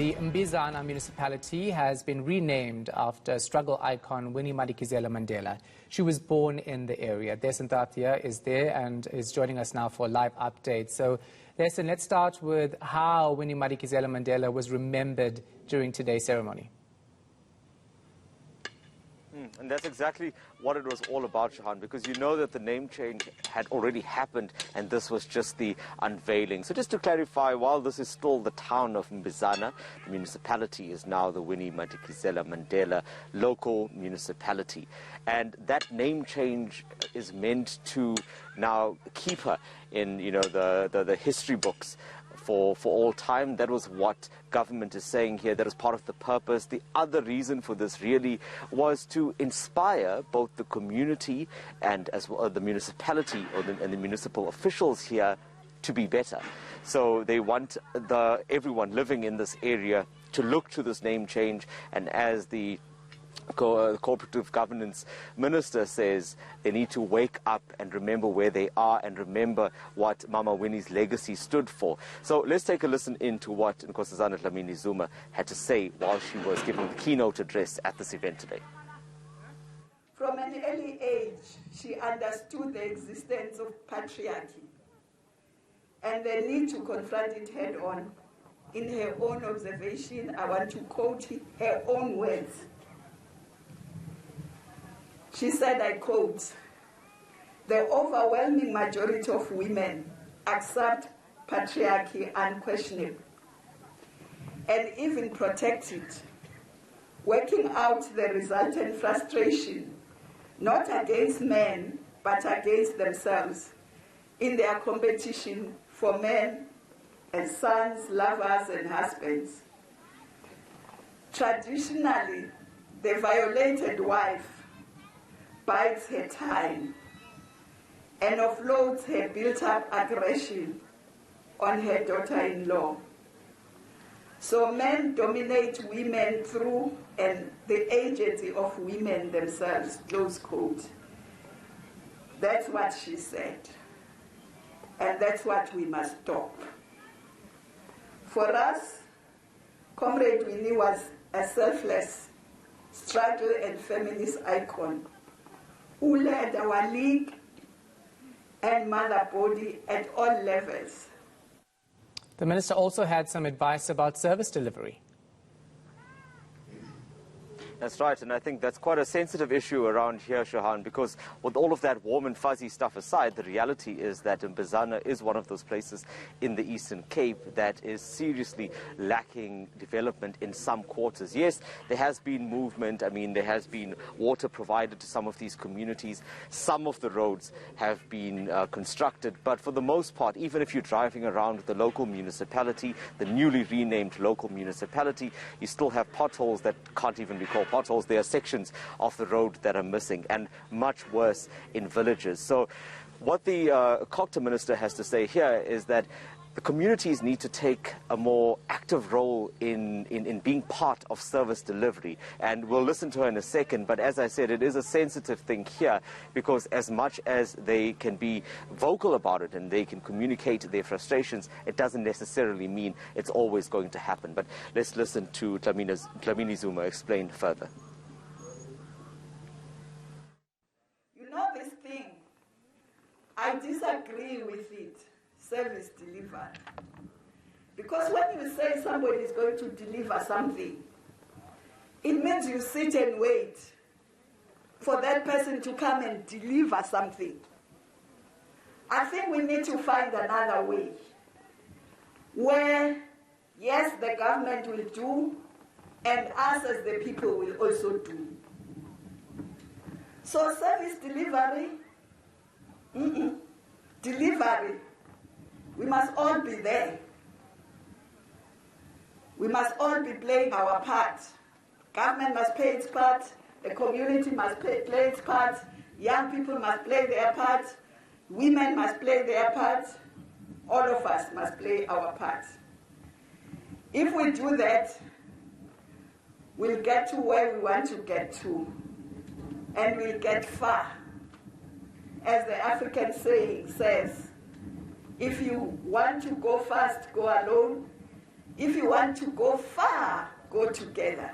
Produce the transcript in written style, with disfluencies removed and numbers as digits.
The Mbizana municipality has been renamed after struggle icon Winnie Madikizela-Mandela. She was born in the area. Dasen Thatiah is there and is joining us now for a live update. So, Dasen, let's start with how Winnie Madikizela-Mandela was remembered during today's ceremony. And that's exactly what it was all about, Shahan, because you know that the name change had already happened and this was just the unveiling. So just to clarify, while this is still the town of Mbizana, the municipality is now the Winnie Madikizela-Mandela local municipality. And that name change is meant to now keep her in, the history books for all time. That was what government is saying here. That is part of the purpose. The other reason for this really was to inspire both the community and as well the municipality and the municipal officials here to be better. So they want everyone living in this area to look to this name change, and as the cooperative governance minister says, they need to wake up and remember where they are and remember what Mama Winnie's legacy stood for. So let's take a listen into what Nkosazana Dlamini-Zuma had to say while she was giving the keynote address at this event today. From an early age, she understood the existence of patriarchy and the need to confront it head on. In her own observation, I want to quote her own words. She said, I quote, "The overwhelming majority of women accept patriarchy unquestionably and even protect it, working out the resultant frustration, not against men, but against themselves in their competition for men as sons, lovers, and husbands. Traditionally, the violated wife bides her time and offloads her built-up aggression on her daughter-in-law. So men dominate women through the agency of women themselves," close quote. That's what she said. And that's what we must stop. For us, Comrade Winnie was a selfless struggle and feminist icon who led our league and mother body at all levels. The minister also had some advice about service delivery. That's right, and I think that's quite a sensitive issue around here, Shahan, because with all of that warm and fuzzy stuff aside, the reality is that Mbizana is one of those places in the Eastern Cape that is seriously lacking development in some quarters. Yes, there has been movement. I mean, there has been water provided to some of these communities. Some of the roads have been constructed, but for the most part, even if you're driving around the local municipality, the newly renamed local municipality, you still have potholes that can't even be called potholes. There are sections of the road that are missing, and much worse in villages. So what the COGTA minister has to say here is that the communities need to take a more active role in being part of service delivery. And we'll listen to her in a second, but as I said, it is a sensitive thing here, because as much as they can be vocal about it and they can communicate their frustrations, it doesn't necessarily mean it's always going to happen. But let's listen to Dlamini-Zuma explain further. You know this thing, I disagree with it. Service delivered. Because when you say somebody is going to deliver something, it means you sit and wait for that person to come and deliver something. I think we need to find another way where, yes, the government will do, and us as the people will also do. So service delivery, delivery. We must all be there. We must all be playing our part. Government must play its part. The community must play its part. Young people must play their part. Women must play their part. All of us must play our part. If we do that, we'll get to where we want to get to. And we'll get far. As the African saying says, if you want to go fast, go alone. If you want to go far, go together.